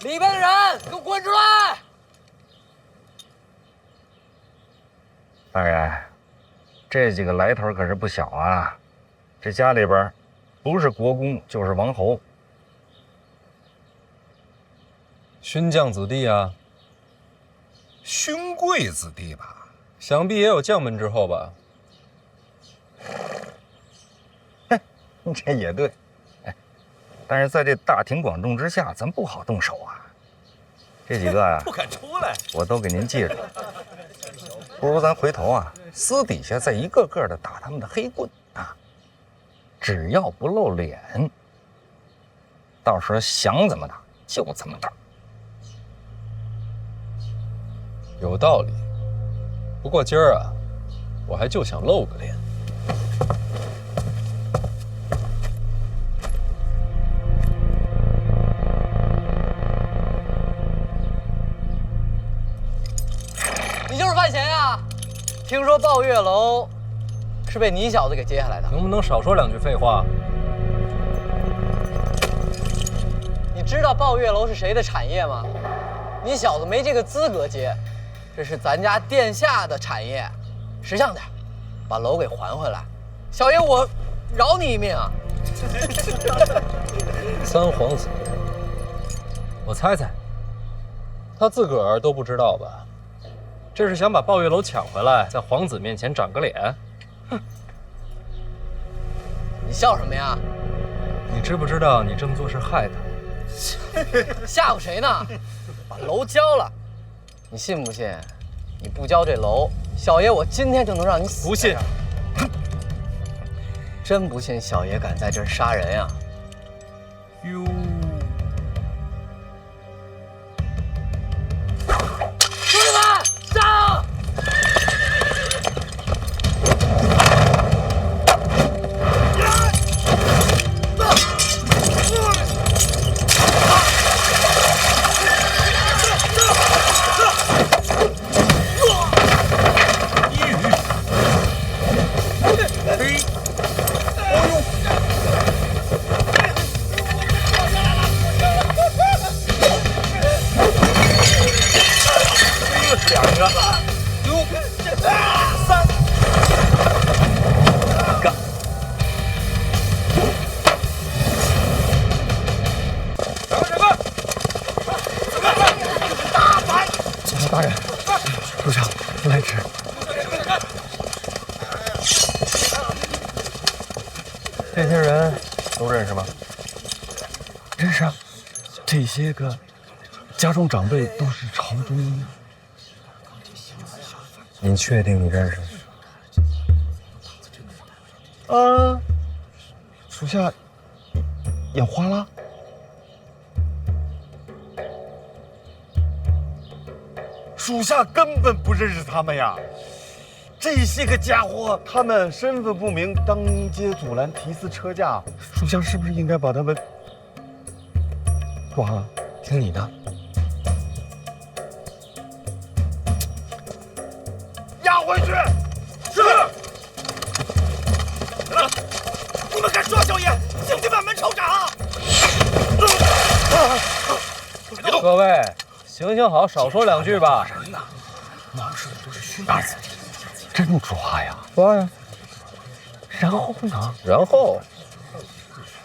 里边的人，给我滚出来！大人，这几个来头可是不小啊！这家里边，不是国公就是王侯。勋将子弟啊，勋贵子弟吧？想必也有将门之后吧？这也对，哎，但是在这大庭广众之下，咱不好动手啊。这几个啊，不敢出来，我都给您记住。不如咱回头啊，私底下再一个个的打他们的黑棍啊，只要不露脸，到时候想怎么打就怎么打。有道理。不过今儿啊，我还就想露个脸。你就是范闲呀？听说抱月楼是被你小子给接下来的，能不能少说两句废话？你知道抱月楼是谁的产业吗？你小子没这个资格接，这是咱家殿下的产业，识相点，把楼给还回来。小爷我饶你一命啊！三皇子，我猜猜，他自个儿都不知道吧？这是想把抱月楼抢回来，在皇子面前长个脸。你笑什么呀？你知不知道你这么做是害他？吓唬谁呢？把楼交了，你信不信？你不交这楼，小爷我今天就能让你死。不信？真不信小爷敢在这儿杀人呀？哟，兄弟们，上！大人，属下来迟。这些人都认识吗？认识啊，这些个家中长辈都是朝中。您确定你认识？属下眼花了。属下根本不认识他们呀！这些个家伙，他们身份不明，当街阻拦提私车驾，属下是不是应该把他们抓了？听你的。押回去。是。你们敢抓小爷，请去把门抽掌！各位，行行好，少说两句吧。大人，真抓呀？抓呀！然后呢？然后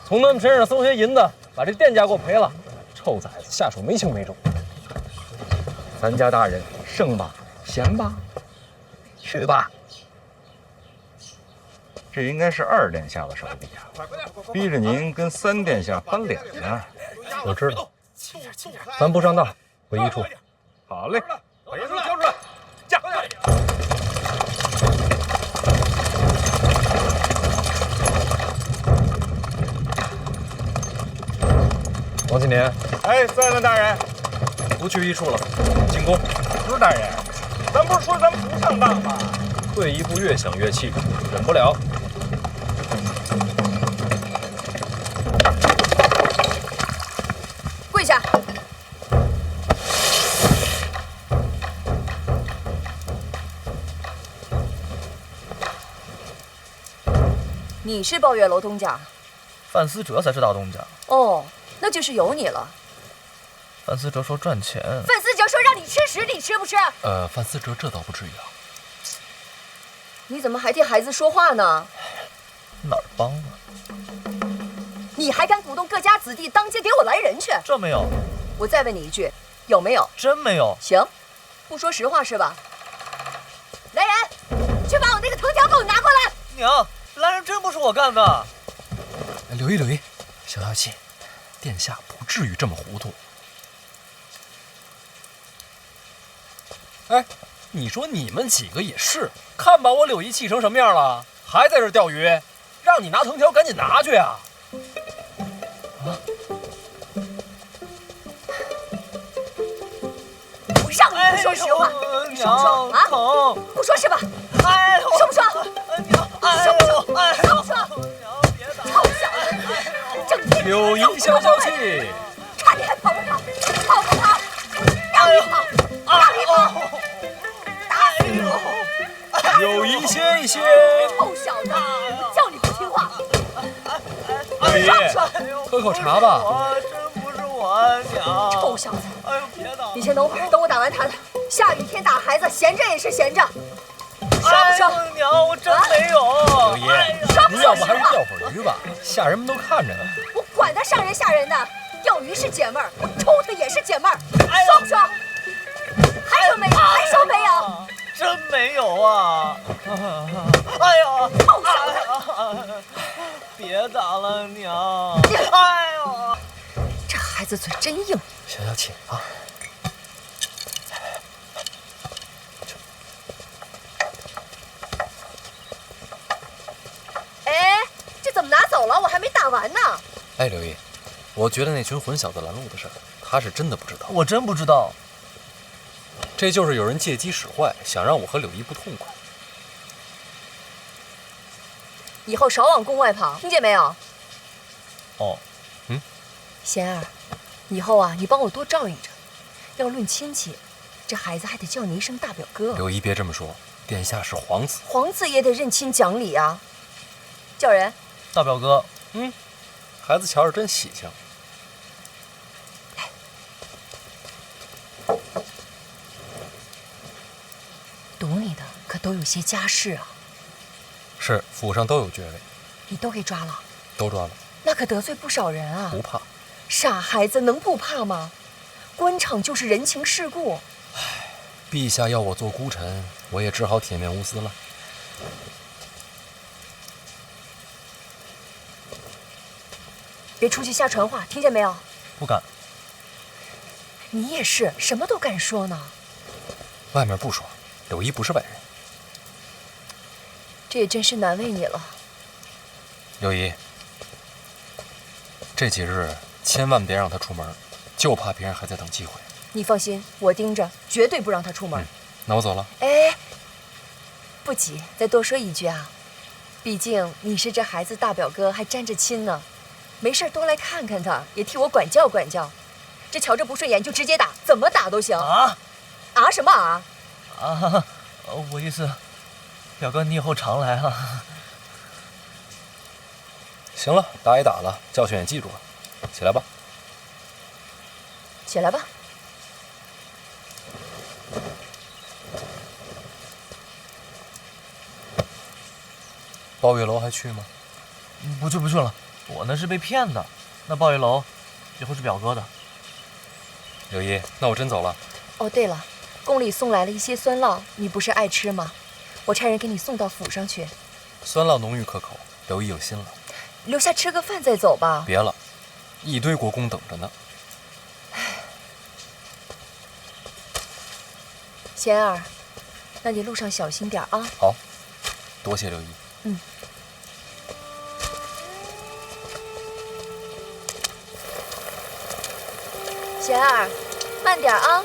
从他们身上搜些银子，把这店家给我赔了。臭崽子，下手没轻没重。咱家大人胜吧，闲吧，去吧。这应该是二殿下的手笔啊，逼着您跟三殿下翻脸呢。我知道，咱不上当，回一处。好嘞，把银子交出来，驾！王启年，哎，三位大人，不去一处了，进宫。不是大人，咱不是说咱们不上当吗？退一步越想越气，忍不了。跪下！你是抱月楼东家？范思哲才是大东家。哦，那就是有你了。范思哲说赚钱。范思哲说让你吃屎，你吃不吃？范思哲这倒不至于啊。你怎么还替孩子说话呢？哪儿帮了？你还敢鼓动各家子弟当街给我来人去？这没有。我再问你一句，有没有？真没有。行，不说实话是吧？来人，去把我那个藤条给我拿过来。娘，来人真不是我干的。刘一，消消气，殿下不至于这么糊涂。哎，你说你们几个也是，看把我柳姨气成什么样了，还在这钓鱼，让你拿藤条赶紧拿去啊！我让你不说实话，你说不说啊？疼，不说是吧？哎呦，说不说？娘，说不说？哎说不说？娘，别打！臭小子，整天柳姨消消气，看你还跑不跑？跑不跑？让你跑，让你跑！打死你！柳姨歇一歇。臭小子，我叫你不听话。柳姨，喝口茶吧。真不是我，娘。臭小子！哎呦，别打！你先等会儿，等我打完他的。下雨天打孩子，闲着也是闲着。说不说？娘，我真没有。柳姨，说不您要说实话？不还是钓会儿鱼吧，下人们都看着呢。我管他上人下人的，钓鱼是解闷儿，我抽他也是解闷儿。说不说？还说没有？还说没有？真没有啊！哎呦，臭小子！别打了，娘！哎呦，这孩子嘴真硬。消消气啊！哎，这怎么拿走了？我还没打完呢。哎，刘毅，我觉得那群混小子拦路的事儿，他是真的不知道。我真不知道。这就是有人借机使坏，想让我和柳姨不痛快。以后少往宫外跑，听见没有？哦，贤儿，以后啊，你帮我多照应着。要论亲戚，这孩子还得叫你一声大表哥。柳姨别这么说，殿下是皇子，皇子也得认亲讲理啊。叫人。大表哥，孩子瞧着真喜庆。堵你的可都有些家世啊，是，府上都有爵位，你都给抓了，都抓了，那可得罪不少人啊。不怕。傻孩子能不怕吗？官场就是人情世故。陛下要我做孤臣，我也只好铁面无私了。别出去瞎传话，听见没有？不敢。你也是，什么都敢说呢。外面不说，柳姨不是外人。这也真是难为你了。柳姨，这几日千万别让他出门，就怕别人还在等机会。你放心，我盯着，绝对不让他出门。那我走了。哎，不急，再多说一句啊，毕竟你是这孩子大表哥，还沾着亲呢。没事多来看看他，也替我管教管教。这瞧着不顺眼就直接打，怎么打都行。啊什么啊？我意思，表哥你以后常来啊。行了，打也打了，教训也记住了，起来吧。起来吧。抱月楼还去吗？不去了，我那是被骗的。那抱月楼以后是表哥的。柳姨，那我真走了。哦，对了，宫里送来了一些酸酪，你不是爱吃吗？我差人给你送到府上去。酸酪浓郁可口，柳姨有心了。留下吃个饭再走吧。别了，一堆国公等着呢。贤儿，那你路上小心点啊。好，多谢柳姨。贤儿，慢点啊。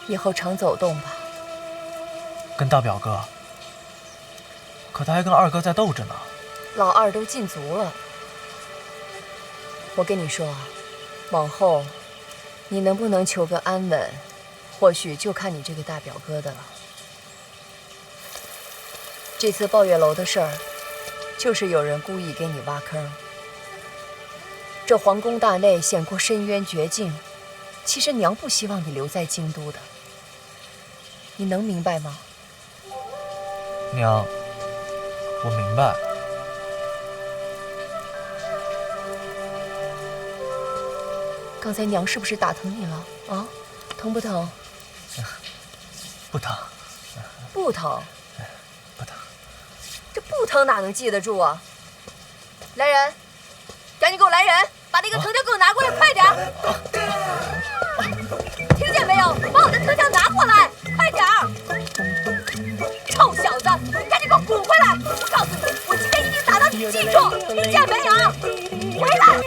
以后常走动吧。跟大表哥，可他还跟二哥在斗着呢。老二都禁足了。我跟你说，往后你能不能求个安稳，或许就看你这个大表哥的了。这次抱月楼的事儿，就是有人故意给你挖坑。这皇宫大内险过深渊绝境，其实娘不希望你留在京都的，你能明白吗？娘，我明白。刚才娘是不是打疼你了啊？疼不疼？不疼，不疼。不疼。这不疼哪能记得住啊？来人，赶紧给我来人，把那个藤条给我拿过来，快点儿！听见没有？把我的藤条拿过来，快点儿！臭小子，你赶紧给我滚回来！我告诉你，我今天一定打到你记住，听见没有？回来！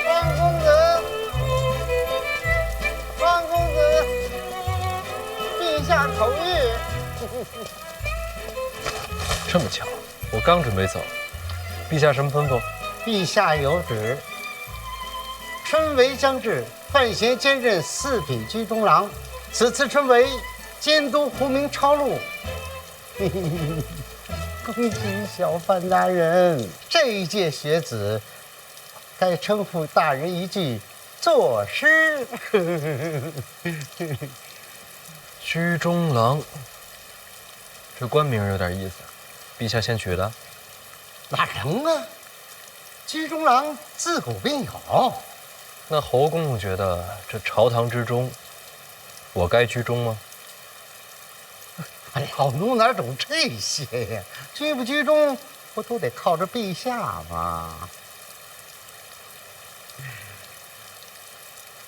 方公子，方公子，陛下口谕。这么巧，我刚准备走，陛下什么吩咐？陛下有旨，春闱将至，范闲兼任4品居中郎。此次春闱监督胡明抄录。恭喜小范大人，这一届学子该称呼大人一句作诗。居中郎，这官名有点意思，陛下先取的？哪能啊？居中郎自古便有。那侯公公觉得这朝堂之中，我该居中吗？老奴哪懂这些呀？居不居中，不都得靠着陛下吗？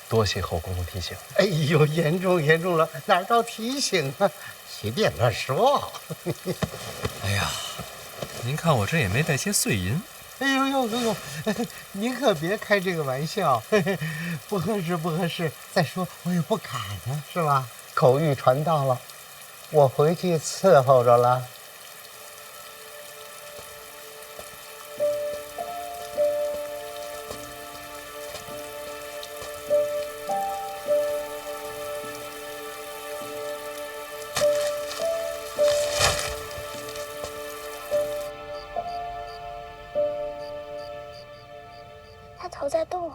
多谢侯公公提醒。哎呦，严重了，哪招提醒啊？随便乱说。哎呀，您看我这也没带些碎银。哎呦，您可别开这个玩笑，不合适。再说我也不敢啊，是吧？口谕传到了，我回去伺候着了。他头在动，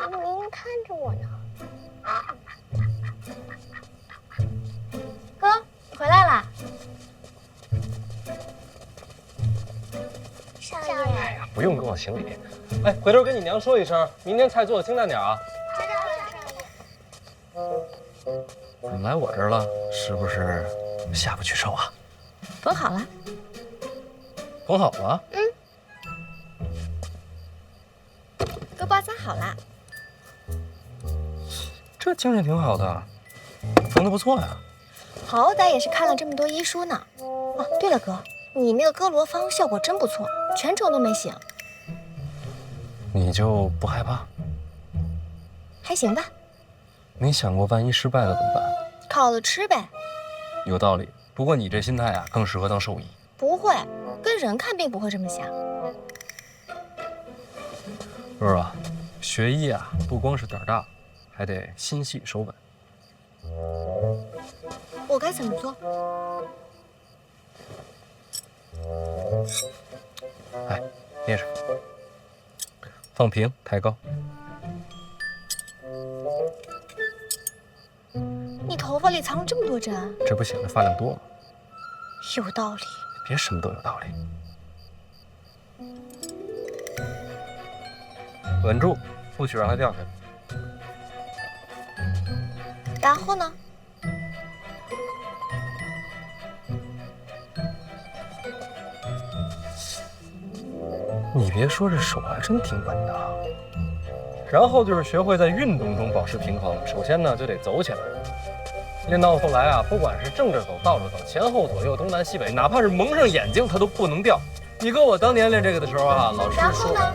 明明看着我呢。哥，你回来啦！少爷，哎呀，不用跟我行礼。哎，回头跟你娘说一声，明天菜做的清淡点啊。好的，少爷。怎么来我这儿了？是不是下不去手啊？缝好了。缝好了？哥包扎好了。这精神挺好的，缝得不错呀。好歹也是看了这么多医书呢。哦，对了，哥，你那个哥罗芳效果真不错，全程都没醒。你就不害怕？还行吧。你想过万一失败了怎么办？烤了吃呗。有道理。不过你这心态啊，更适合当兽医。不会，跟人看病不会这么想。若若，学医啊，不光是胆大，还得心细手稳。我该怎么做？哎，捏着，放平，抬高。你头发里藏了这么多针，这不显得发量多吗？有道理。别什么都有道理。稳住，不许让它掉下来。然后呢？你别说，这手还真挺稳的。然后就是学会在运动中保持平衡。首先呢，就得走起来。练到后来啊，不管是正着走、倒着走、前后左右、东南西北，哪怕是蒙上眼睛，它都不能掉。你哥我当年练这个的时候啊，老师说。然后呢？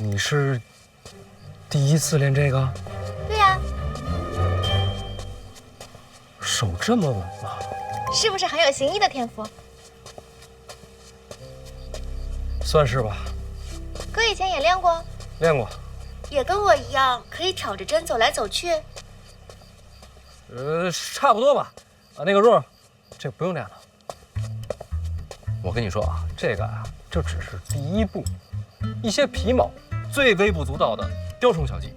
你是第一次练这个？对呀。手这么稳吗？是不是很有行医的天赋？算是吧。哥以前也练过，练过。也跟我一样可以挑着针走来走去？差不多吧。那个若，这不用练了。我跟你说啊，这个啊，这只是第一步，一些皮毛、最微不足道的雕虫小技。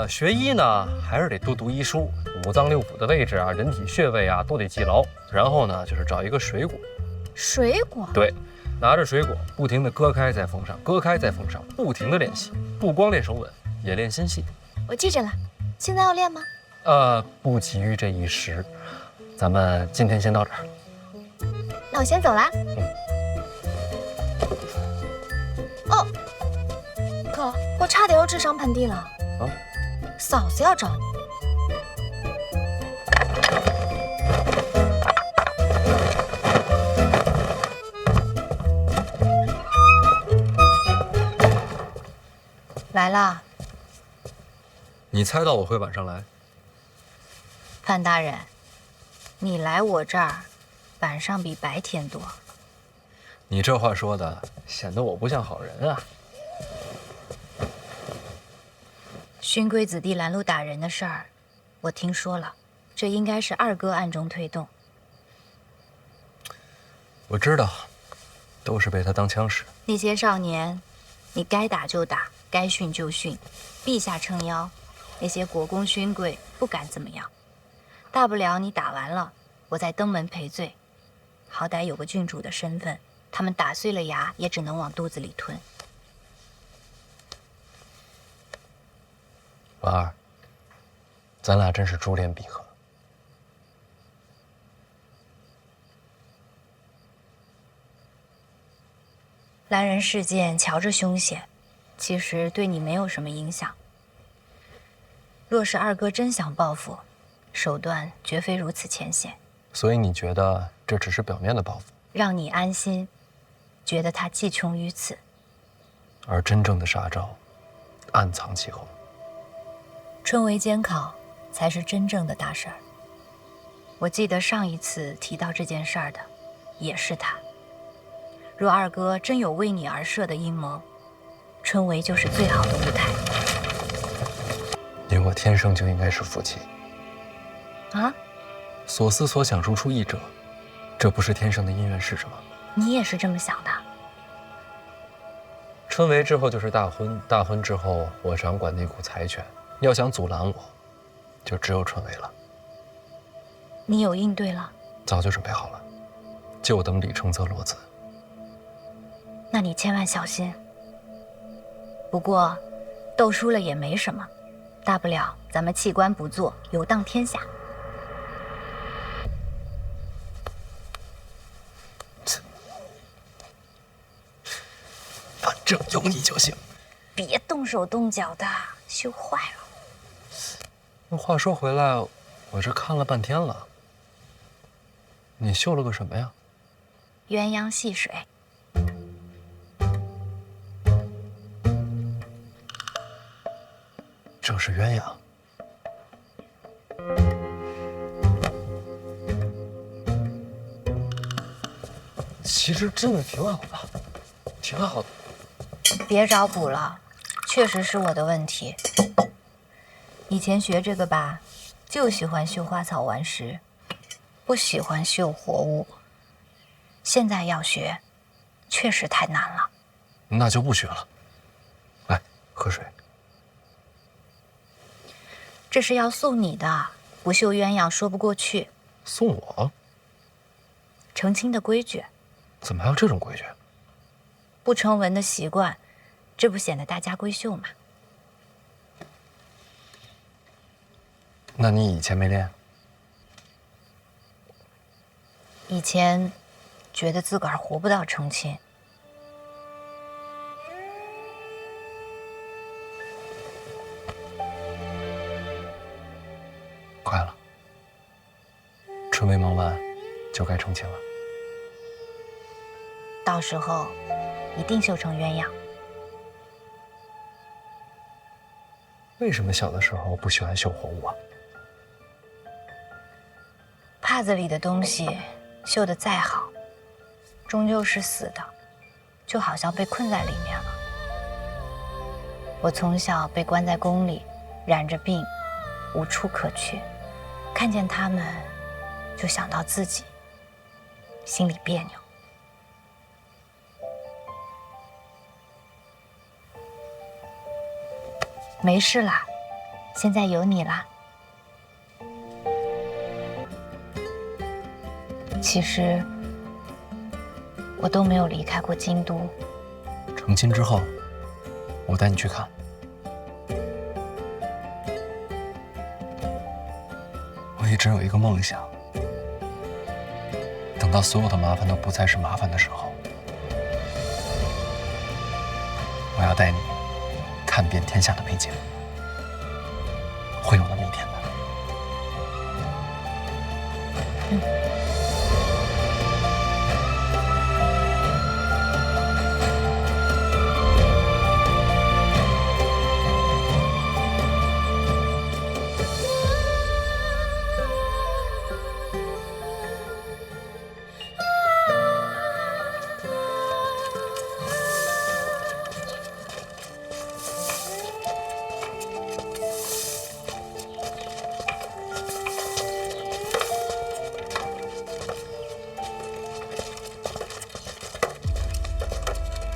学医呢，还是得多读医书，五脏六腑的位置啊，人体穴位啊，都得记牢。然后呢，就是找一个水果，水果？对，拿着水果，不停地割开再缝上，割开再缝上，不停地练习，不光练手稳，也练心细。我记着了。现在要练吗？不急于这一时，咱们今天先到这儿。那我先走啦。哦，哥，我差点又智商盆地了。啊？嫂子要找你。来啦。你猜到我会晚上来？范大人，你来我这儿，晚上比白天多。你这话说的，显得我不像好人啊。勋贵子弟拦路打人的事儿，我听说了，这应该是二哥暗中推动。我知道，都是被他当枪使。那些少年，你该打就打，该训就训，陛下撑腰，那些国公勋贵不敢怎么样。大不了你打完了，我再登门赔罪，好歹有个郡主的身份，他们打碎了牙也只能往肚子里吞。婉儿，咱俩真是珠联璧合。兰人事件瞧着凶险，其实对你没有什么影响。若是二哥真想报复，手段绝非如此浅显。所以你觉得这只是表面的报复，让你安心，觉得他计穷于此。而真正的杀招，暗藏其后。春闱监考才是真正的大事儿。我记得上一次提到这件事儿的，也是他。若二哥真有为你而设的阴谋，春闱就是最好的舞台。你我天生就应该是夫妻。啊？所思所想如出一辙，这不是天生的姻缘是什么？你也是这么想的？春闱之后就是大婚，大婚之后我掌管那股财权。要想阻拦我，就只有春闱了。你有应对了？早就准备好了，就等李承泽落子。那你千万小心。不过，斗输了也没什么，大不了咱们弃官不做，游荡天下。反正有你就行。别动手动脚的，绣坏了。那话说回来，我这看了半天了，你绣了个什么呀？鸳鸯戏水。这是鸳鸯。其实真的挺好的，挺好的。别找补了，确实是我的问题。以前学这个吧，就喜欢绣花草顽石，不喜欢绣活物。现在要学，确实太难了。那就不学了。来，喝水。这是要送你的，不绣鸳鸯说不过去。送我？成亲的规矩。怎么还有这种规矩？不成文的习惯，这不显得大家闺秀吗？那你以前没练？以前觉得自个儿活不到成亲。快了，春闱忙完就该成亲了。到时候一定绣成鸳鸯。为什么小的时候不喜欢绣活物啊？帕子里的东西绣得再好，终究是死的，就好像被困在里面了。我从小被关在宫里，染着病，无处可去，看见他们，就想到自己，心里别扭。没事啦，现在有你啦。其实我都没有离开过京都。成亲之后，我带你去看。我一直有一个梦想，等到所有的麻烦都不再是麻烦的时候，我要带你看遍天下的美景。会有那么一天的。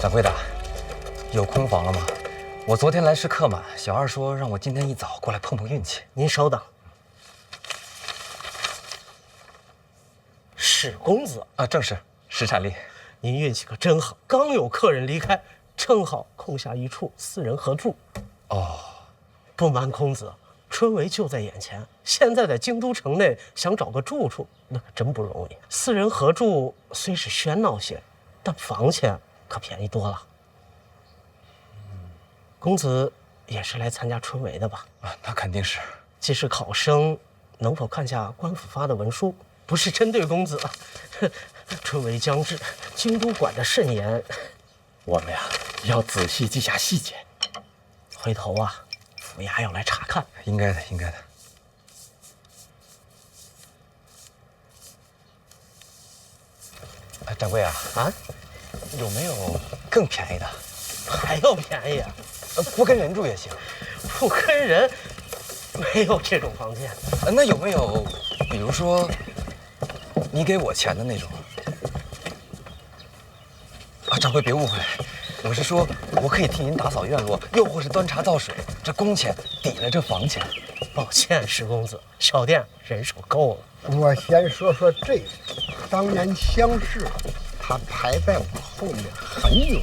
掌柜的，有空房了吗？我昨天来时客满，小二说让我今天一早过来碰碰运气。您稍等。史公子啊，正是史产力。您运气可真好，刚有客人离开，正好空下一处四人合住。哦，不瞒公子，春闱就在眼前，现在在京都城内想找个住处，那可真不容易。四人合住虽是喧闹些，但房钱可便宜多了。公子也是来参加春闱的吧？啊，那肯定是。既是考生，能否看下官府发的文书？不是针对公子，春闱将至，京都管得甚严，我们呀要仔细记下细节。回头啊，府衙要来查看。应该的，应该的。掌柜啊，有没有更便宜的？还要便宜啊？不跟人住也行。不跟人，没有这种房间。那有没有，比如说，你给我钱的那种？啊，掌柜别误会，我是说，我可以替您打扫院落，又或是端茶倒水，这工钱抵了这房钱。抱歉，石公子，小店人手够了。我先说说这个，当年乡试，他排在我后面很远，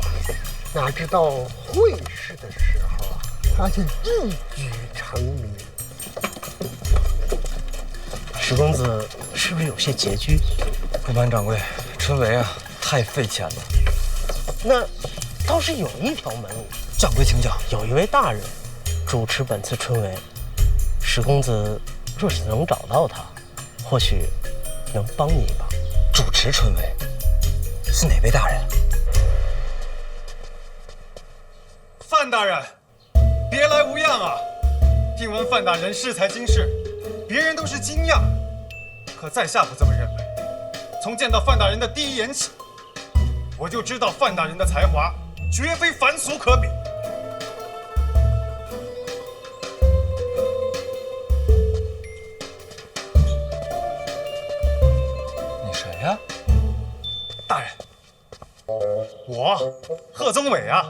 哪知道会试的时候啊，他就一举成名。石公子是不是有些拮据？不瞒掌柜，春闱啊，太费钱了。那倒是有一条门路。掌柜请讲。有一位大人主持本次春闱，石公子若是能找到他，或许能帮你一把。主持春闱是哪位大人？范大人，别来无恙啊！听闻范大人适才经世，别人都是惊讶，可在下不这么认为。从见到范大人的第一眼起，我就知道范大人的才华绝非凡俗可比。你谁呀？大人，我贺宗纬啊，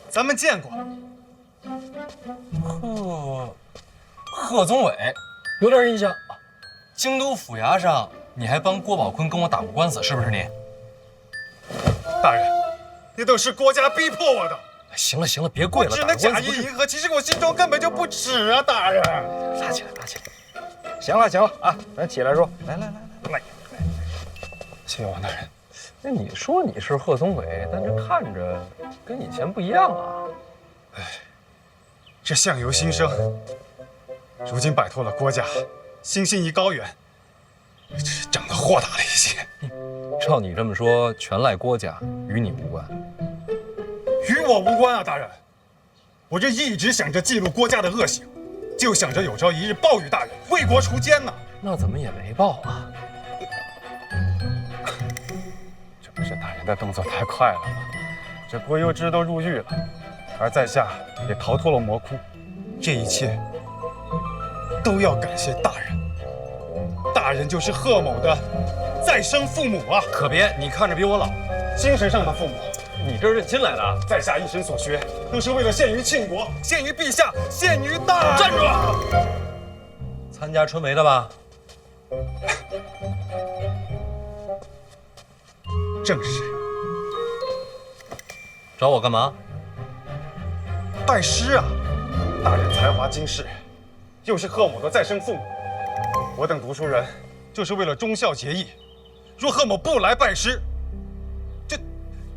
咱们见过。贺宗纬，有点印象。京都府衙上，你还帮郭宝坤跟我打过官司，是不是你？大人，那都是国家逼迫我的。行了行了，别跪了，我只能假意迎合，其实我心中根本就不耻啊，大人。拉起来，拉起来。行了行了啊，咱起来说。来。谢谢王大人。那你说你是贺宗纬，但这看着跟以前不一样啊。哎，这相由心生，如今摆脱了郭家，心性已高远，长得豁达了一些。照你这么说，全赖郭家，与你无关。与我无关啊，大人。我这一直想着记录郭家的恶行，就想着有朝一日报与大人，为国除奸呢。那怎么也没报啊？这不是大人的动作太快了吗？这郭攸之都入狱了，而在下也逃脱了魔窟，这一切都要感谢大人。大人就是贺某的再生父母啊！可别，你看着比我老，精神上的父母。你这是认亲来的啊？在下一生所学，都是为了献于庆国，献于陛下，献于大人。站住！参加春闱的吧？正是。找我干嘛？拜师啊！大人才华经世，又是贺某的再生父母，我等读书人就是为了忠孝节义。若贺某不来拜师，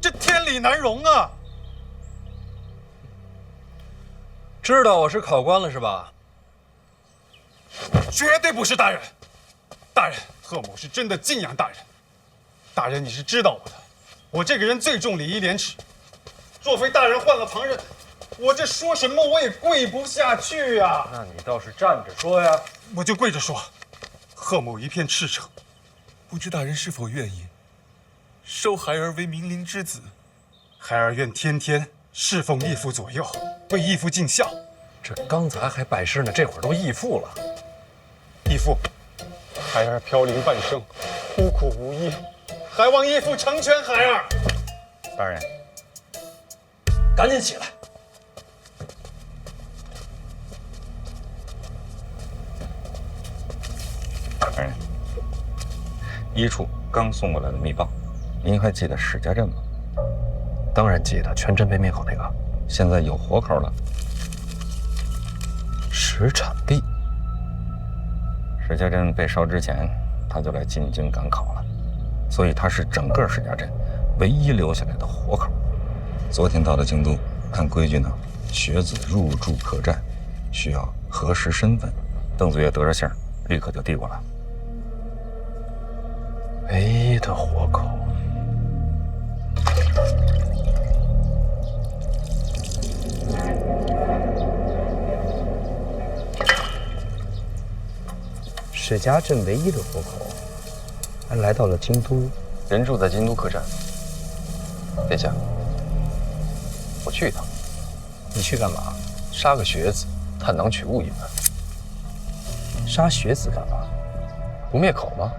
这天理难容啊！知道我是考官了是吧？绝对不是大人。大人，贺某是真的敬仰大人。大人，你是知道我的，我这个人最重礼义廉耻。若非大人换了旁人，我这说什么我也跪不下去呀。那你倒是站着说呀。我就跪着说，贺某一片赤诚。不知大人是否愿意收孩儿为明灵之子？孩儿愿天天侍奉义父左右，为义父尽孝。这刚才还拜师呢，这会儿都义父了。义父，孩儿飘零半生，孤苦无依，还望义父成全孩儿。大人，赶紧起来！大人，一处刚送过来的密报，您还记得史家镇吗？当然记得，全镇被灭口那个。现在有活口了。石产地。史家镇被烧之前，他就来进京赶考了，所以他是整个史家镇唯一留下来的活口。昨天到了京都，按规矩呢，学子入住客栈需要核实身份。邓子岳得着信儿，立刻就递过来。唯一的活口。史家镇唯一的活口，还来到了京都。人住在京都客栈。殿下，我去一趟。你去干嘛？杀个学子，探囊取物一番。杀学子干嘛？不灭口吗？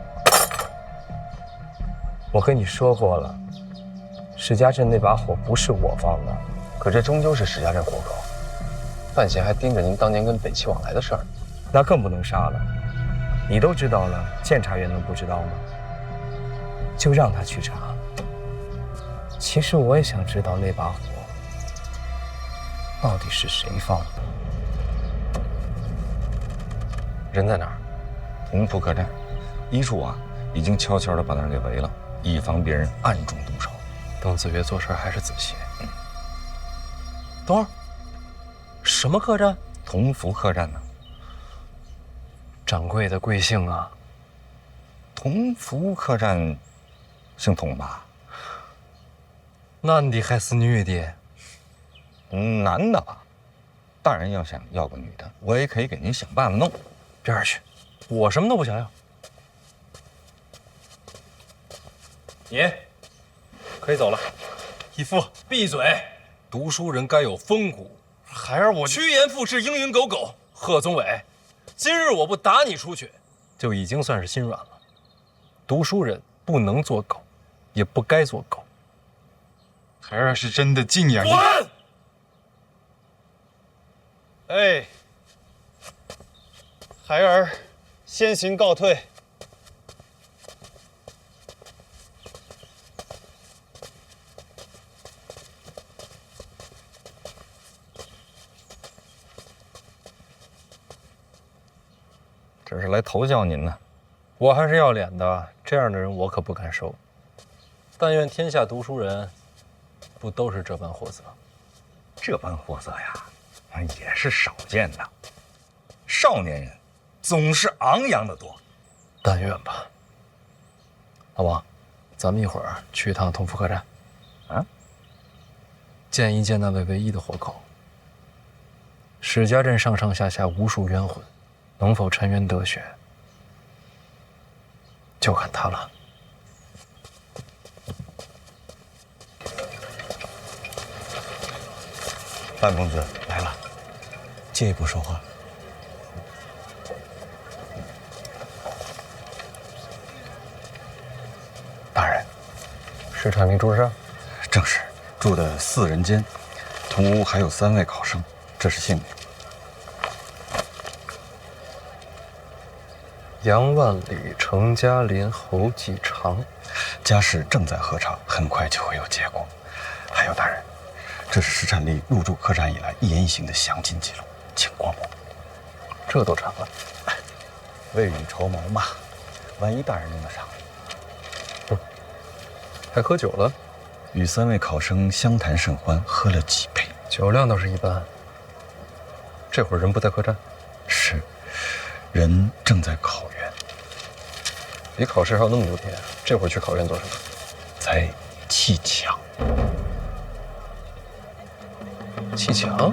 我跟你说过了，史家镇那把火不是我放的。可这终究是史家镇活口，范闲还盯着您当年跟北齐往来的事儿。那更不能杀了。你都知道了，监察院能不知道吗？就让他去查。其实我也想知道那把火到底是谁放的。人在哪儿？同福客栈。一处啊，已经悄悄地把那儿给围了，以防别人暗中动手。邓子岳做事还是仔细。等会儿，什么客栈？同福客栈呢？掌柜的贵姓啊？同福客栈，姓童吧？男的还是女的？男的吧。大人要想要个女的，我也可以给您想办法弄。边儿去，我什么都不想要。你可以走了。义父，闭嘴！读书人该有风骨。孩儿我趋炎附势，蝇营狗苟。贺宗纬，今日我不打你出去，就已经算是心软了。读书人不能做狗，也不该做狗。孩儿是真的敬仰你。滚！哎，孩儿先行告退。这是来投教您呢。我还是要脸的，这样的人我可不敢收。但愿天下读书人不都是这般货色。这般货色呀，也是少见的。少年人总是昂扬的多。但愿吧。老王，咱们一会儿去一趟同福客栈，啊，见一见那位唯一的活口。史家镇上上下下无数冤魂，能否沉冤得雪，就看他了。范公子来了，借一步说话。大人，石产令住上？正是，住的4人间，同屋还有3位考生，这是姓名。杨万里、程嘉林、侯继常，家事正在核查，很快就会有结果。还有大人，这是石产力入驻客栈以来一言一行的详尽记录，请过目。这都查了，未雨绸缪嘛，万一大人用得上。还喝酒了？与3位考生相谈甚欢，喝了几杯，酒量倒是一般。这会儿人不在客栈？是，人正在考院。离考试还有那么多天，这会儿去考院做什么？在砌墙。砌墙？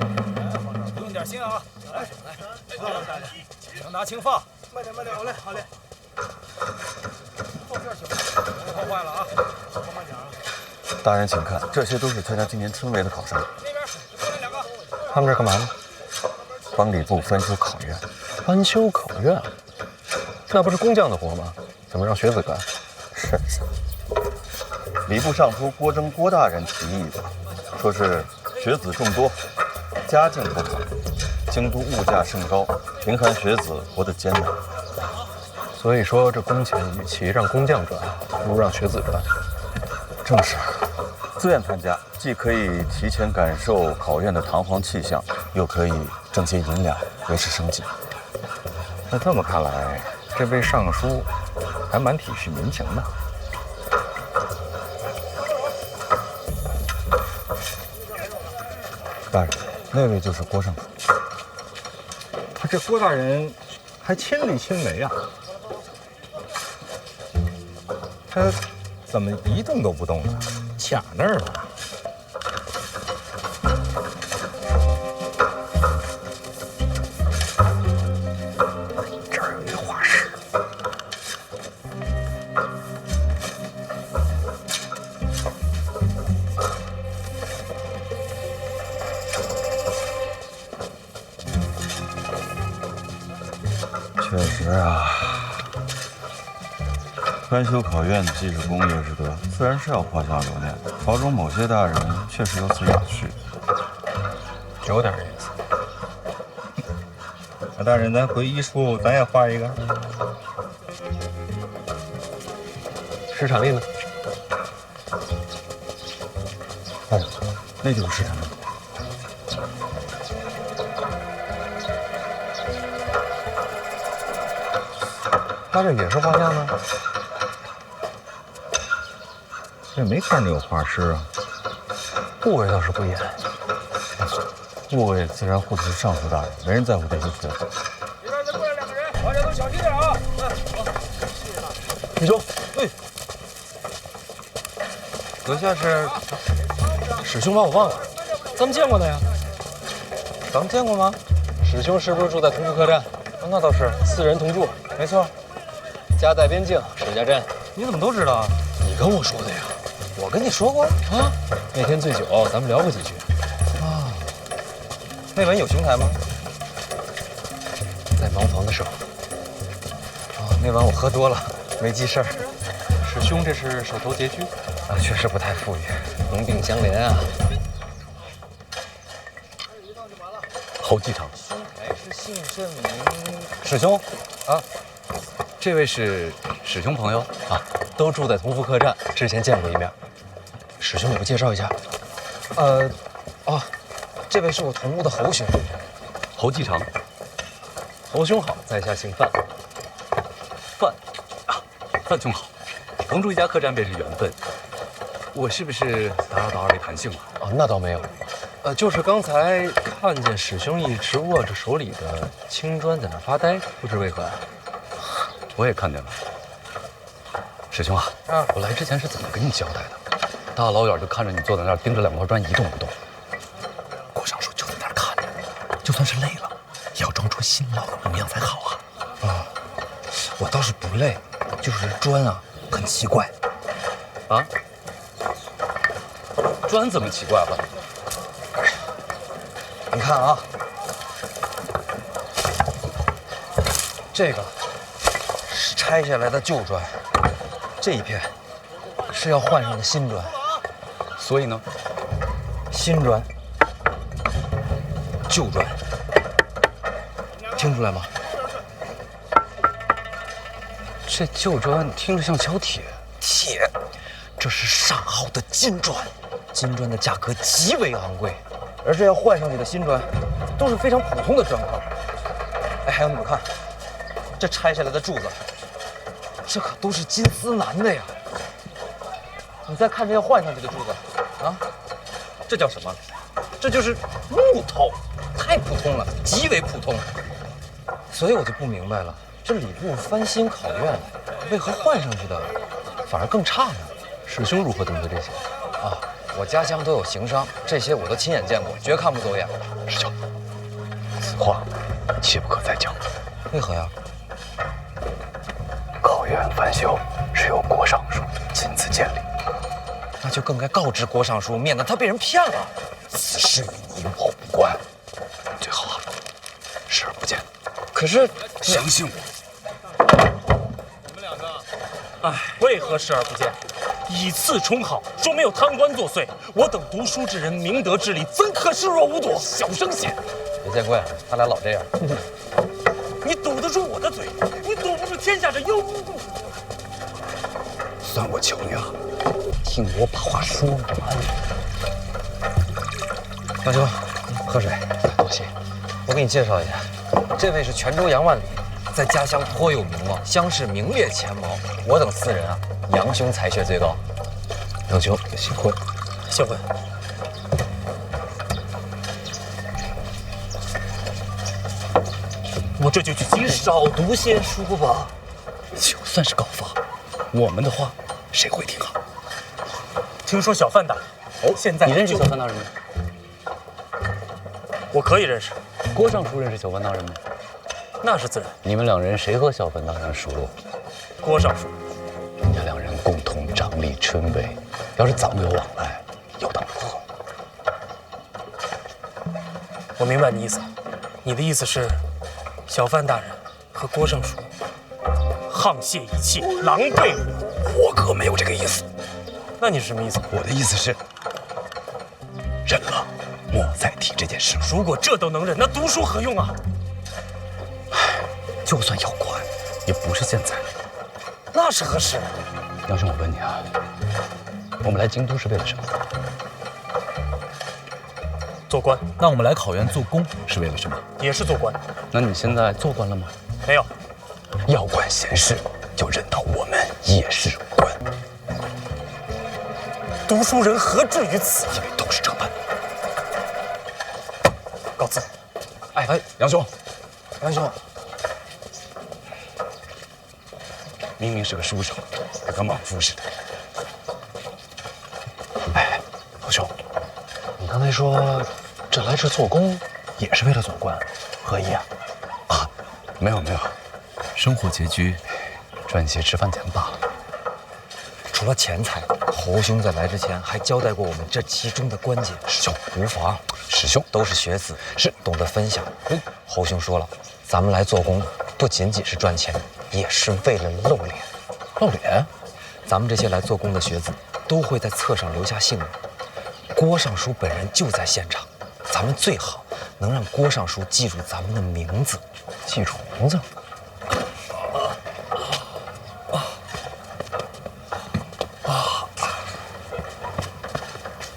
用点心啊！来，轻拿轻放。慢点，好嘞，好嘞。后片行，别碰坏了啊！慢点啊！大人请看，这些都是参加今年春闱的考生。那边过来2个。他们这干嘛呢？帮礼部翻修考院。翻修考院？那不是工匠的活吗？怎么让学子干？是。礼部尚书郭征郭大人提议的，说是学子众多，家境不好，京都物价甚高，贫寒学子活得艰难。所以说这工钱与其让工匠赚，不如让学子赚。正是，自愿参加，既可以提前感受考院的堂皇气象，又可以挣些银两维持生计。那这么看来，这位尚书还蛮体恤民情的。大人，那位就是郭尚书。他这郭大人还亲力亲为啊！他怎么一动都不动呢？卡那儿了。这儿有一个画室。确实啊。翻修考院既是功也是德，自然是要画下留念。朝中某些大人确实有此雅趣，有点意思。那大人，咱回医书，咱也画一个。石产力呢？大人，那就是石产力。他这也是画家吗？这没看着有画师啊。部位倒是不严，部位自然护的是尚书大人，没人在乎这些学子。这边再过来2个人，大家都小心点啊！好，谢谢了。师兄，阁下是？师兄把我忘了，咱们见过的呀。咱们见过吗？师兄是不是住在同福客栈？那倒是，4人同住，没错。家在边境，史家镇。你怎么都知道啊？你跟我说的呀。我跟你说过啊。那天醉酒，咱们聊过几句。啊。那晚有邢台吗？在茅房的时候。那晚我喝多了，没记事儿。师兄这是手头拮据啊，确实不太富裕，同病相怜啊。侯继常，兄台是姓甚名？师兄啊，这位是师兄朋友啊，都住在同福客栈，之前见过一面。师兄，你不介绍一下？这位是我同屋的侯兄，侯继常。侯兄好，在下姓范。范兄好，同住一家客栈便是缘分。我是不是打扰到2位谈兴了？哦，那倒没有。就是刚才看见师兄一直握着手里的青砖在那发呆，不知为何呀？我也看见了。师兄啊，我来之前是怎么跟你交代的？大老远就看着你坐在那儿盯着2块砖一动不动。郭尚书就在那儿看着，就算是累了，也要装出辛劳的模样才好啊。我倒是不累，就是砖啊很奇怪。啊？砖怎么奇怪了？你看啊，这个是拆下来的旧砖，这一片是要换上的新砖，所以呢，新砖、旧砖，听出来吗？这旧砖听着像敲铁，铁，这是上好的金砖，金砖的价格极为昂贵，而这要换上去的新砖，都是非常普通的砖块。哎，还有你们看，这拆下来的柱子，这可都是金丝楠的呀。你再看这要换上去的柱子，啊，这叫什么？这就是木头，太普通了，极为普通。所以我就不明白了，这礼部翻新考院，为何换上去的反而更差呢？师兄如何懂得这些？啊，我家乡都有行商，这些我都亲眼见过，绝看不走眼。师兄，此话切不可再讲。为何呀？考院翻修是由郭尚书亲自建立，那就更该告知郭尚书，免得他被人骗了。此事与你我无关，最好啊，视而不见。可是，相信我。你们两个，哎，为何视而不见？以次充好，说没有贪官作祟。我等读书之人，明德之理，怎可视若无睹？小声些！别见怪，他俩老这样。你堵得住我的嘴，你堵不住天下这妖巫。算我求你了，听我把话说完。大兄，喝水。多谢。我给你介绍一下，这位是泉州杨万里，在家乡颇有名望，乡试名列前茅。我等4人啊，杨兄才学最高。杨兄，幸会。幸会。我这就去接。少读些书吧。就算是告发，我们的话谁会听啊？听说小范大人，现在你认识小范大人吗？我可以认识。郭尚书认识小范大人吗？那是自然。你们两人谁和小范大人熟络？郭尚书。人家两人共同掌理春闱，要是早有往来，又当如何？我明白你意思，你的意思是，小范大人和郭尚书沆瀣一气，狼狈无度。我可没有这个意思。那你是什么意思？我的意思是，忍了，莫再提这件事了。如果这都能忍，那读书何用啊？就算要管，也不是现在。那是何时？杨兄，我问你啊，我们来京都是为了什么？做官。那我们来考院做工是为了什么？也是做官。那你现在做官了吗？没有。要管闲事，就认到我们也是官。读书人何至于此？因为都是这般。告辞。哎，杨兄，杨兄，明明是个书生，还跟莽夫似的。哎，老兄，你刚才说这来这做工也是为了做官，何意啊？啊，没有，生活拮据，赚些吃饭钱罢了。除了钱财，侯兄在来之前还交代过我们这其中的关键。师兄，无妨，师兄都是学子，是懂得分享。侯兄说了，咱们来做工，不仅仅是赚钱，也是为了露脸。露脸？咱们这些来做工的学子都会在册上留下姓名。郭尚书本人就在现场，咱们最好能让郭尚书记住咱们的名字。记住名字？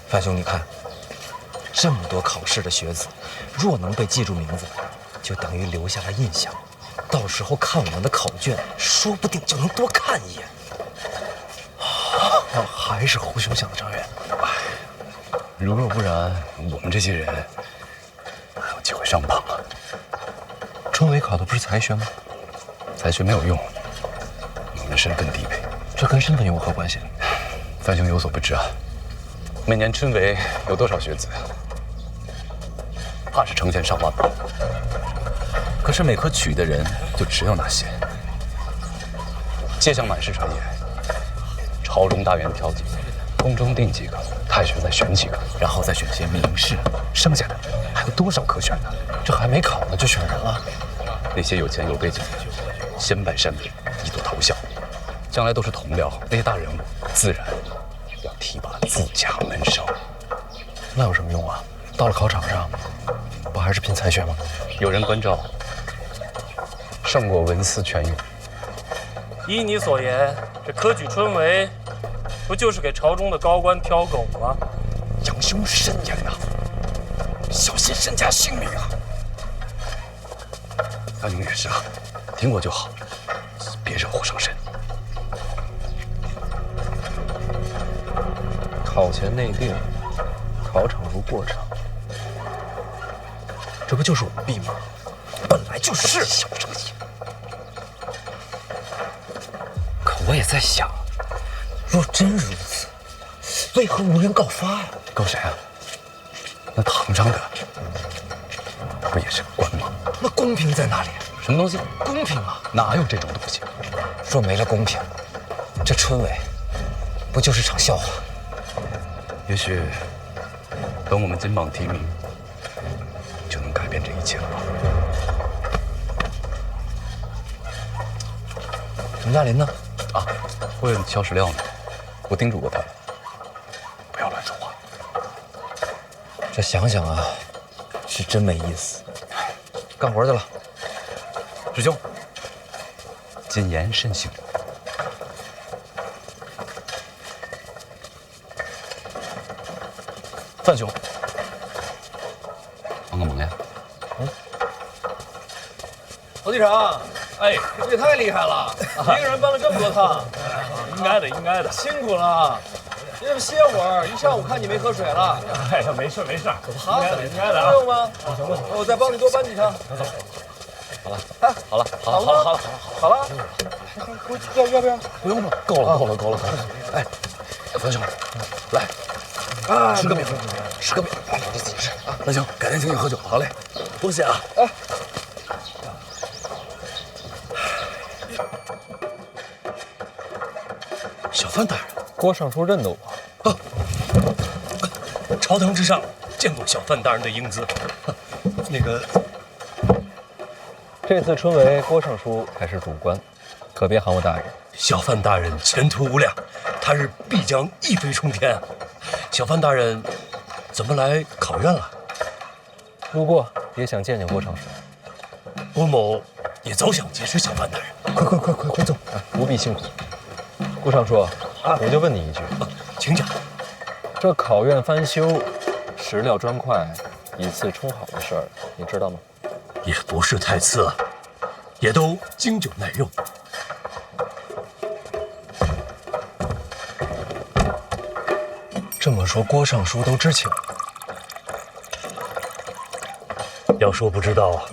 范兄，你看，这么多考试的学子，若能被记住名字，就等于留下了印象。到时候看我们的考卷，说不定就能多看一眼。还是侯兄想的长远。如若不然，我们这些人哪有机会上榜啊？春闱考的不是才学吗？才学没有用，我们身份低微。这跟身份有何关系？范兄有所不知啊，每年春闱有多少学子？怕是成千上万吧。可是每科取的人就只有那些，皆将满室传言，朝荣大员调解，宫中定几个，太学再选几个，然后再选些名士，剩下的还有多少可选的？这还没考呢就选人了？那些有钱有背景的，先拜山里，以作头效。将来都是同僚，那些大人物自然要提拔自家门生。那有什么用啊？到了考场上，不还是拼才学吗？有人关照，胜过文思泉涌。依你所言，这科举春闱，不就是给朝中的高官挑狗吗？杨兄慎言呐，小心身家性命啊！杨宁女士啊，听我就好，别惹祸上身。考前内定，考场如过场，这不就是舞弊吗？本来就是。小声些。可我也在想，若真如此，为何无人告发呀？告谁啊？那唐章的，不也是个官吗？那公平在哪里？什么东西？公平啊！哪有这种东西？若没了公平，这春闱不就是场笑话？也许等我们金榜题名，就能改变这一切了吧。程嘉林呢？啊，问乔史料呢？我叮嘱过他了，不要乱说话。这想想啊，是真没意思。干活去了。师兄，谨言慎行。范兄，帮个忙呀。侯队长，哎，这也太厉害了，一个人搬了这么多趟。应该的，应该的，辛苦了。你这么歇会儿，一上午看你没喝水了。哎呀，没事没事，好，应该的啊。不用吗？我再帮你多搬几趟。好了，哎，好了，好了，好了，要不要？不用了，够了。哎，范兄，来，吃个饼，吃个饼，你自己吃啊。那行，改天请你喝酒。好嘞，多谢啊。哎。小范大人，郭尚书认得我。啊，朝堂之上见过小范大人的英姿。那个，这次春闱，郭尚书才是主官，可别喊我大人。小范大人前途无量，他日必将一飞冲天。小范大人怎么来考院了？路过，也想见见郭尚书。郭某也早想结识小范大人。快走！不必辛苦。郭尚书，我就问你一句，请讲。这考院翻修，石料砖块以次充好的事儿，你知道吗？也不是太次，也都经久耐用。这么说，郭尚书都知情？要说不知道，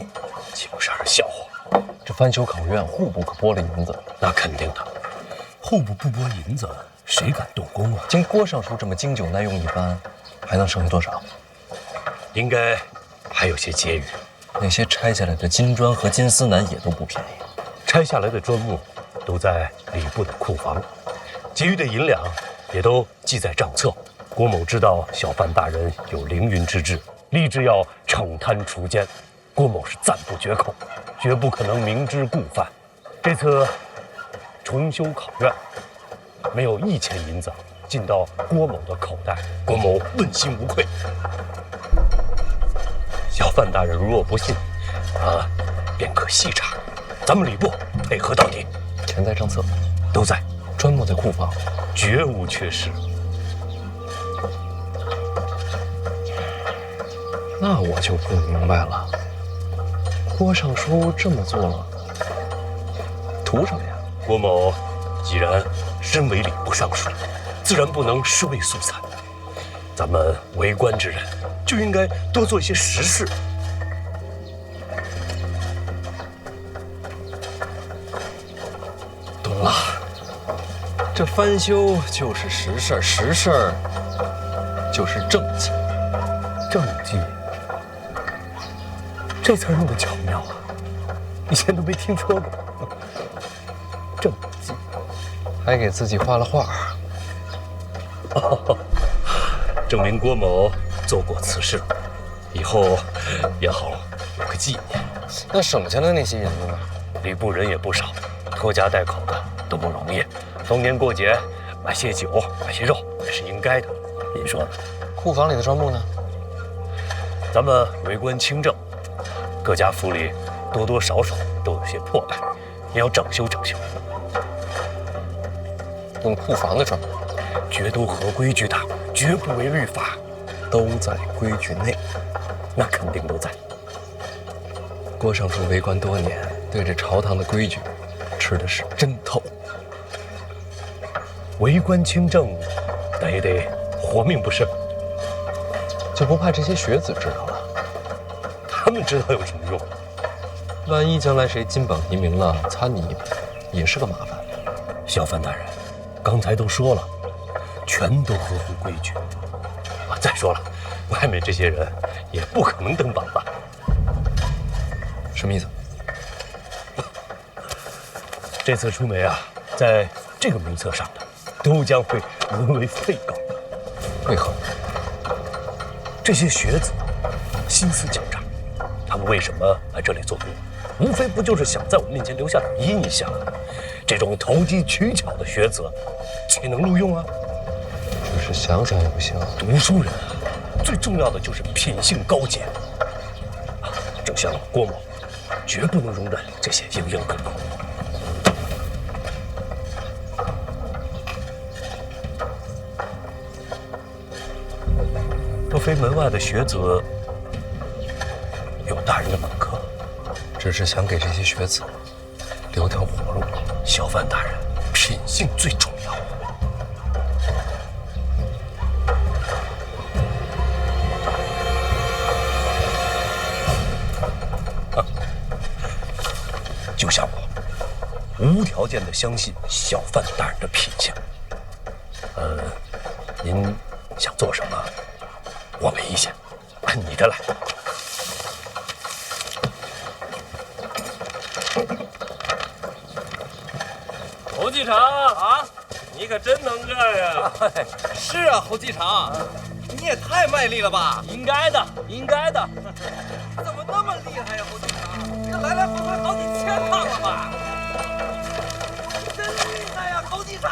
岂不是儿笑话？这翻修考院，户部可拨了银子。那肯定的，户部不拨银子，谁敢动工啊？经郭尚书这么经久耐用一番，还能剩下多少？应该还有些结余。那些拆下来的金砖和金丝楠也都不便宜。拆下来的砖木都在礼部的库房，结余的银两也都记在账册。郭某知道小范大人有凌云之志，立志要惩贪除奸，郭某是赞不绝口，绝不可能明知故犯。这次重修考院，没有1钱银子进到郭某的口袋，郭某问心无愧。小范大人如若不信，便可细查，咱们礼部配合到底。钱在账册，都在，砖木在库房，绝无缺失。那我就不明白了，郭尚书这么做了，图什么呀？郭某既然身为礼部尚书，自然不能尸位素餐。咱们为官之人，就应该多做一些实事。懂了，这翻修就是实事儿，实事儿就是政绩。政绩，这词儿用的巧妙啊，以前都没听说过。政绩，还给自己画了画。哦，证明郭某做过此事，以后也好有个纪念。那省下的那些银子呢？礼部人也不少，拖家带口的都不容易。逢年过节买些酒，买些肉也是应该的。您说呢？库房里的账目呢？咱们为官清正，各家府里多多少少都有些破败，也要整修整修。用库房的账目，绝都合规矩的，绝不违律法，都在规矩内。那肯定都在。郭尚书为官多年，对这朝堂的规矩吃的是真透。为官清正，但也得活命不是？就不怕这些学子知道了？他们知道有什么用？万一将来谁金榜题名了，参你一本，也是个麻烦。小范大人，刚才都说了，全都合乎规矩。再说了，外面这些人也不可能登榜吧？什么意思？这次出梅啊，在这个名册上的，都将会沦为废稿。为何？这些学子心思狡诈，他们为什么来这里做工？无非不就是想在我面前留下点印象。这种投机取巧的学子，岂能录用啊？只是想想也不行。读书人啊，最重要的就是品性高洁。正像郭某，绝不能容忍这些蝇营狗苟。若非门外的学子有大人的恐吓，只是想给这些学子留条活路。小范大人，品性最重要。就像我，无条件的相信小范大人的品性。您想做什么？我没意见，按你的来。侯继常啊，你可真能干呀！是啊，侯继常，你也太卖力了吧！应该的，应该的。怎么那么厉害呀，侯继常？这来来回回好几千趟了吧？真厉害呀，侯继常！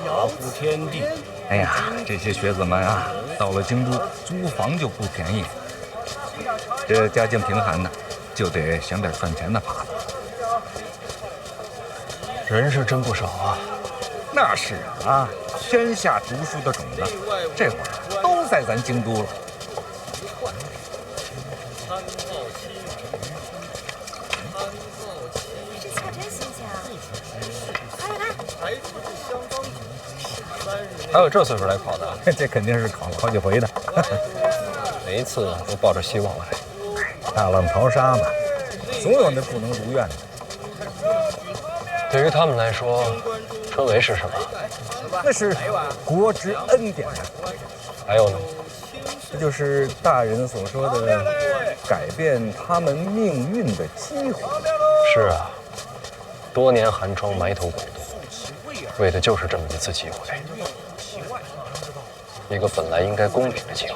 保护天地。哎呀，这些学子们啊，到了京都租房就不便宜，这家境贫寒的，就得想点赚钱的法子。人是真不少啊。那是啊，天下读书的种子，这会儿都在咱京都了。这菜真新鲜啊！来来，还有这岁数来考的？这肯定是考了好几回的。每一次都抱着希望来。大浪淘沙嘛，总有那不能如愿的。对于他们来说，春闱是什么？那是国之恩典。还有呢？这就是大人所说的改变他们命运的机会。是啊，多年寒窗埋头苦读，为的就是这么一次机会，一个本来应该公平的机会。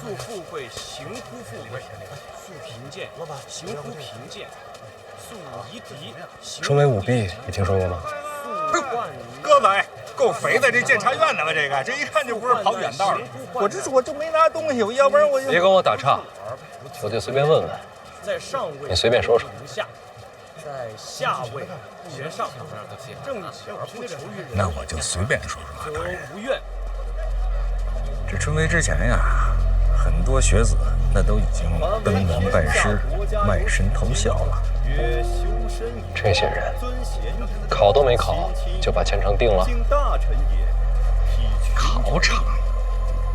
诉富贵，行乎富贵；诉贫贱，行乎贫贱；诉夷狄。春闱舞弊，你听说过吗？哥们，够肥的，这监察院的吧？这一看就不是跑远道的。我就没拿东西，要不然我就别跟我打岔，我就随便问问。在上位，你随便说说。下，在下位，言上，正义而不求于人。那我就随便说说，大人。无怨。这春闱之前呀，很多学子那都已经登门拜师、卖身投效了。这些人考都没考，就把前程定了。考场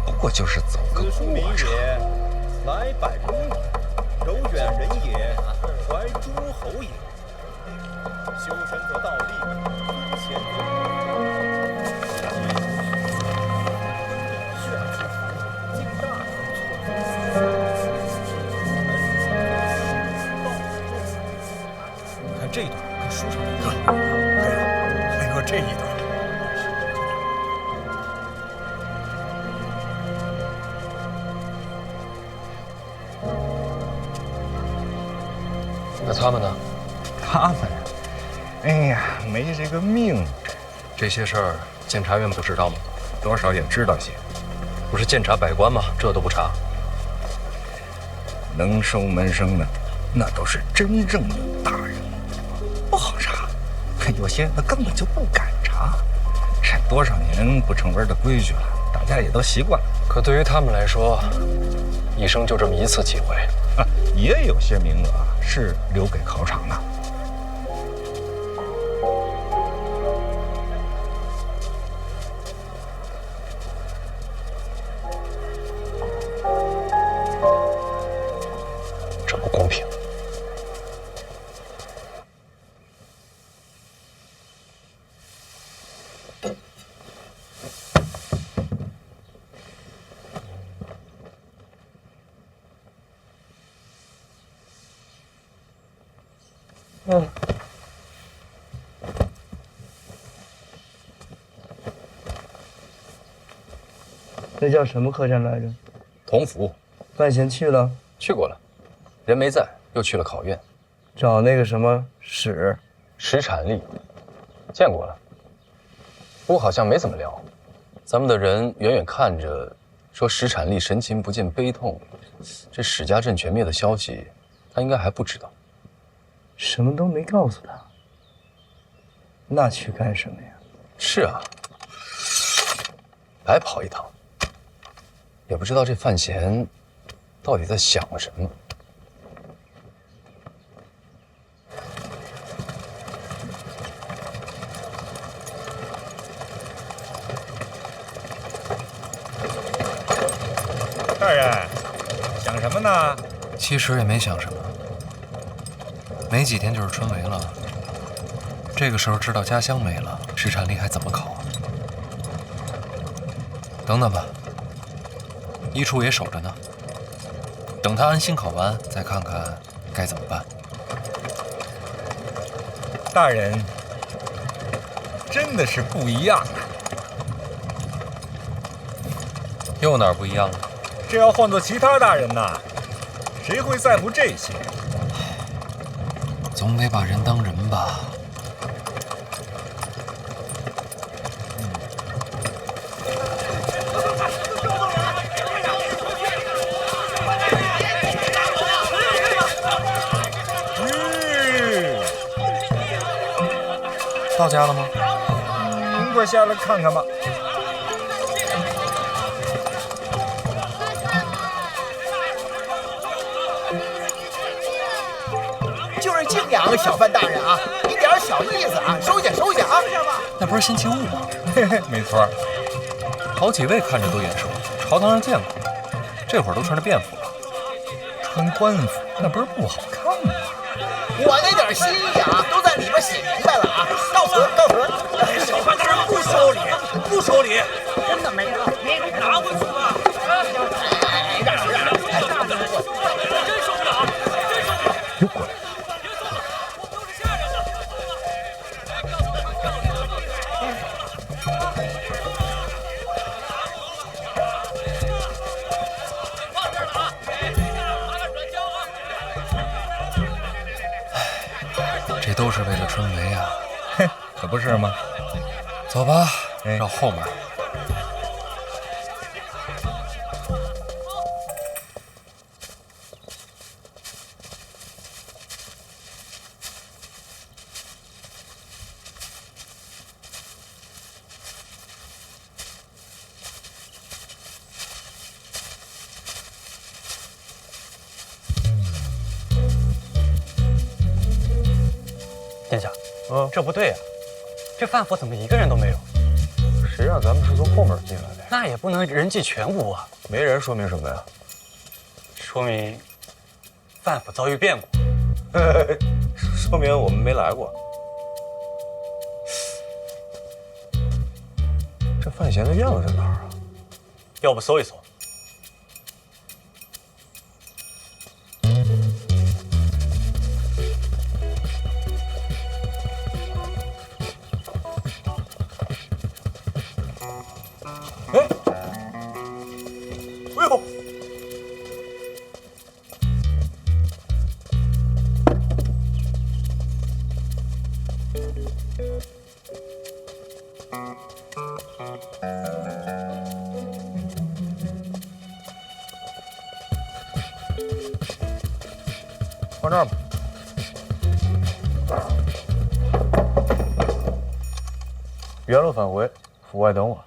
不过就是走个过场。来百公也，柔远人也，怀诸侯也。修身则道立，尊贤则这一段。那他们呢？他们，哎呀，没这个命。这些事儿监察院不知道吗？多少也知道些。不是监察百官吗？这都不查。能收门生的，那都是真正的大人，不好查。有些那根本就不敢查。这多少年不成文的规矩了，大家也都习惯了。可对于他们来说，一生就这么一次机会。也有些名额是留给考场的。这不公平。那叫什么客栈来着？同福。范闲去了？去过了，人没在，又去了考院，找那个什么史产力，见过了，不过好像没怎么聊。咱们的人远远看着，说史产力神情不见悲痛，这史家镇全灭的消息，他应该还不知道。什么都没告诉他，那去干什么呀？是啊，白跑一趟。也不知道这范闲到底在想什么。大人，想什么呢？其实也没想什么，没几天就是春闱了。这个时候知道家乡没了，史产力还怎么考啊？等等吧。一处也守着呢，等他安心考完，再看看该怎么办。大人，真的是不一样啊！又哪儿不一样了？这要换做其他大人呐，谁会在乎这些？总得把人当人吧。到家了吗？一会儿下来看看吧。就是敬仰小范大人啊，一点小意思啊，收下收下啊。那不是星期五吗？没错，好几位看着都眼熟，朝堂上见过，这会儿都穿着便服了。穿官服那不是不好看吗？我那点心意啊，都在里边写明白了啊！告辞，告辞。小范大人不收礼，不收礼，真的没了，拿回去吧。让，真受不了，真受不了。又过来。这都是为了春闱呀，可不是吗？走吧，绕后面。殿下，这不对呀，这范府怎么一个人都没有？谁让咱们是从后面进来的？那也不能人尽全无啊！没人说明什么呀？说明范府遭遇变故。说明我们没来过。这范闲的院子在哪儿啊？要不搜一搜？放这儿吧。原路返回，府外等我。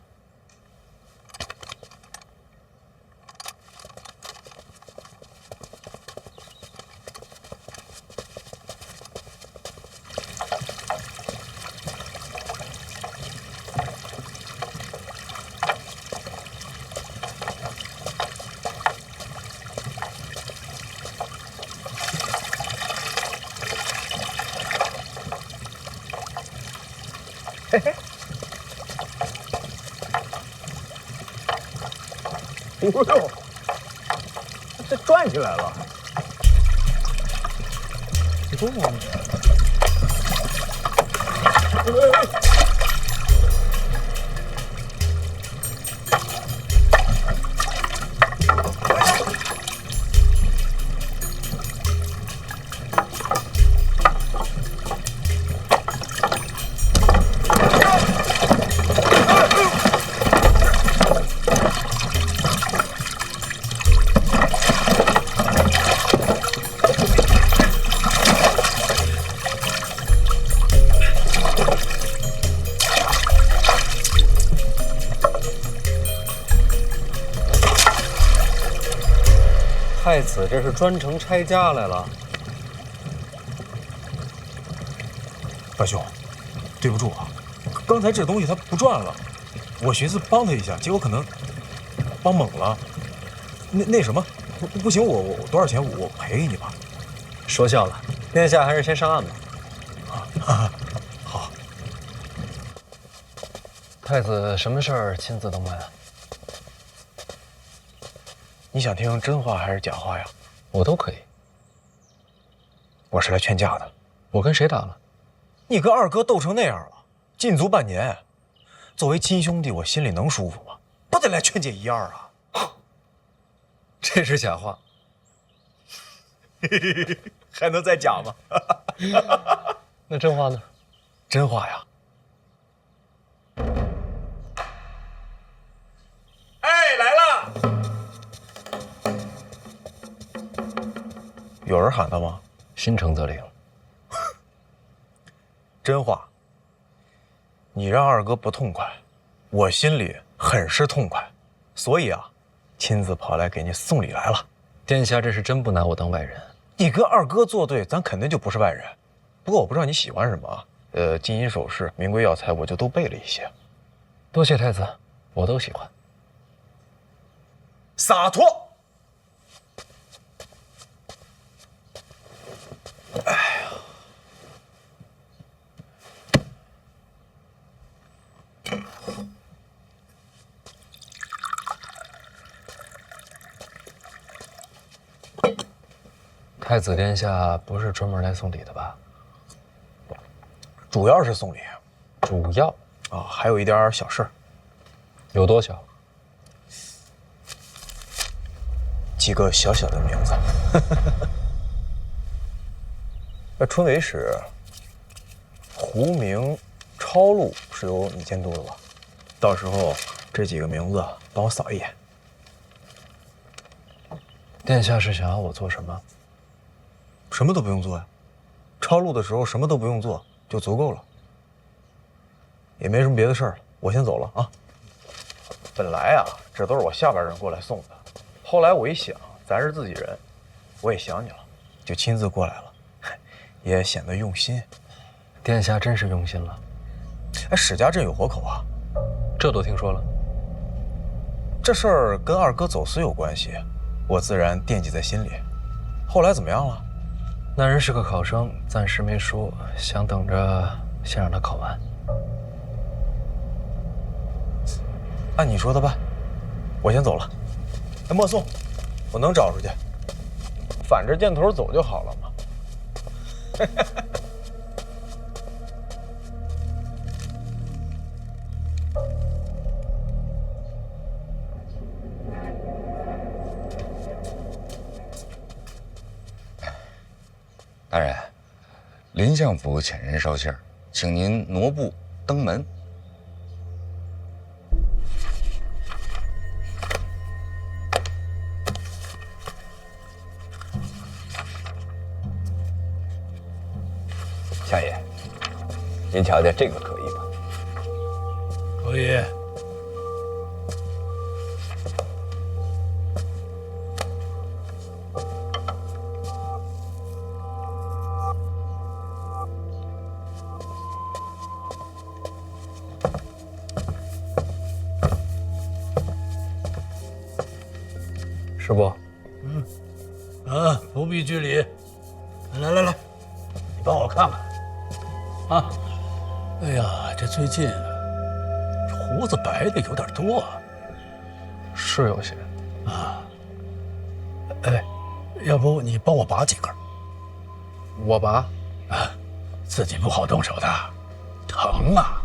嘿嘿，哎呦，这转起来了！太子这是专程拆家来了。八兄，对不住啊，刚才这东西它不转了，我寻思帮他一下，结果可能帮猛了。那什么，不行，我多少钱我赔给你吧。说笑了，殿下还是先上岸吧。好。太子什么事儿亲自登门？你想听真话还是假话呀？我都可以。我是来劝架的。我跟谁打了？你跟二哥斗成那样了，禁足半年，作为亲兄弟，我心里能舒服吗？不得来劝解一二啊！这是假话。还能再假吗？那真话呢？真话呀！哎，来了！有人喊他吗？心诚则灵。真话。你让二哥不痛快，我心里很是痛快，所以啊，亲自跑来给你送礼来了。殿下这是真不拿我当外人。你跟二哥作对，咱肯定就不是外人。不过我不知道你喜欢什么啊，金银首饰、名贵药材，我就都备了一些。多谢太子，我都喜欢。洒脱。哎呀，太子殿下不是专门来送礼的吧？主要是送礼。主要啊，还有一点小事。有多小？几个小小的名字。那春闱使胡明、超路是由你监督的吧？到时候这几个名字帮我扫一眼。殿下是想要我做什么？什么都不用做呀，抄录的时候什么都不用做就足够了。也没什么别的事儿了，我先走了啊。本来啊，这都是我下边人过来送的，后来我一想，咱是自己人，我也想你了，就亲自过来了，也显得用心。殿下真是用心了。哎，史家镇有活口啊，这都听说了。这事儿跟二哥走私有关系，我自然惦记在心里。后来怎么样了？那人是个考生，暂时没说，想等着先让他考完。按你说的办，我先走了。哎，莫送，我能找出去，反着箭头走就好了嘛。大人，林相府遣人捎信儿，请您挪步登门。您瞧瞧这个可以吧？可以。师伯，不必拘礼。来，你帮我看看。啊，哎呀，这最近胡子白的有点多啊。是有些。啊。哎，要不你帮我拔几根？我拔。啊，自己不好动手的，疼啊。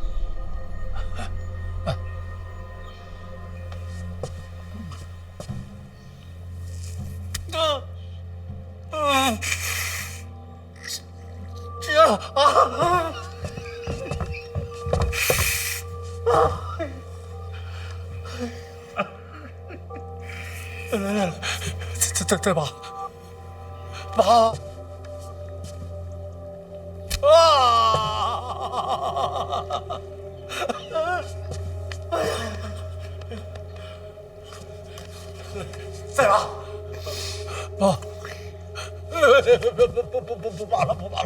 来，再拔，再拔，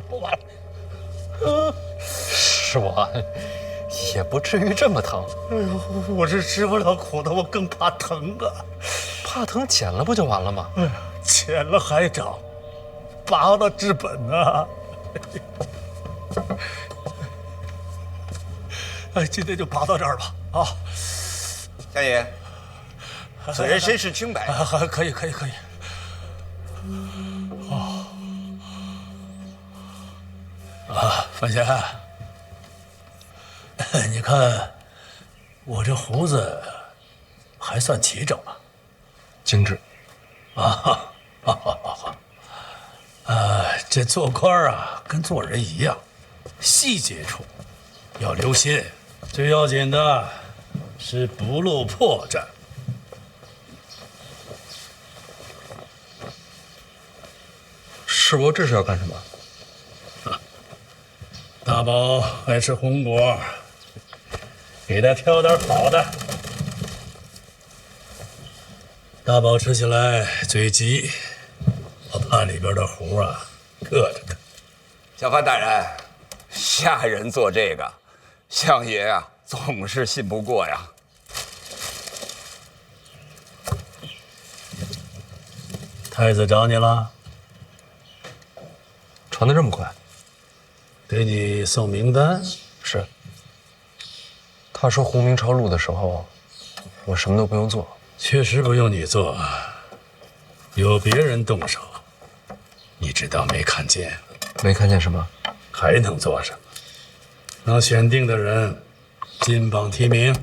不拔了。师伯，也不至于这么疼。哎呦，我是吃不了苦的，我更怕疼啊。怕疼剪了不就完了吗？剪了还长，拔了治本啊。哎，今天就拔到这儿吧。啊，相爷，此人身世清白。可以。范闲，你看我这胡子还算齐整吧？精致。这做官啊，跟做人一样，细节处要留心，最要紧的是不露破绽。师伯，这是要干什么？大宝爱吃红果，给他挑点好的。大宝吃起来嘴急，我怕里边的核啊硌着他。小范大人，下人做这个，相爷啊总是信不过呀。太子找你了？传得这么快？给你送名单。是。他说胡明抄录的时候，我什么都不用做。确实不用你做，有别人动手，你只当没看见。没看见什么？还能做什么？让选定的人金榜题名。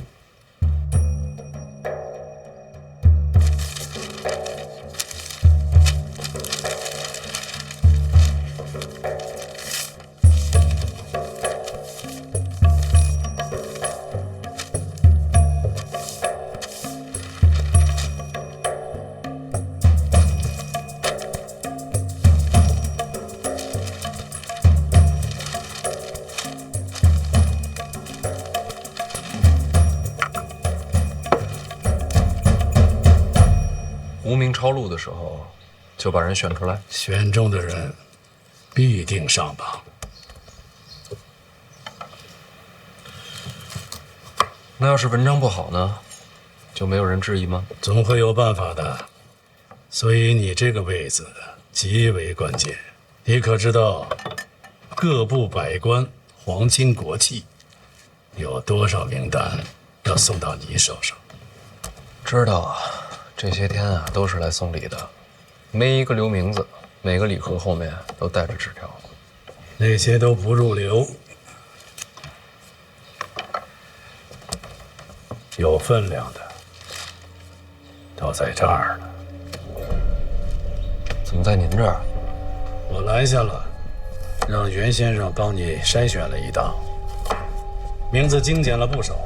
胡明抄录的时候，就把人选出来。选中的人必定上榜。那要是文章不好呢，就没有人质疑吗？总会有办法的。所以你这个位子极为关键。你可知道，各部百官、皇亲国戚有多少名单要送到你手上？知道啊。这些天啊，都是来送礼的，没一个留名字，每个礼盒后面都带着纸条。那些都不入流，有分量的都在这儿呢。怎么在您这儿？我拦下了，让袁先生帮你筛选了一档，名字精简了不少，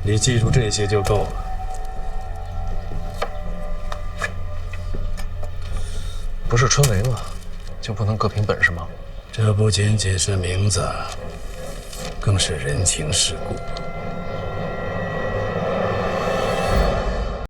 你记住这些就够了。不是春闱吗？就不能各凭本事吗？这不仅仅是名字，更是人情世故。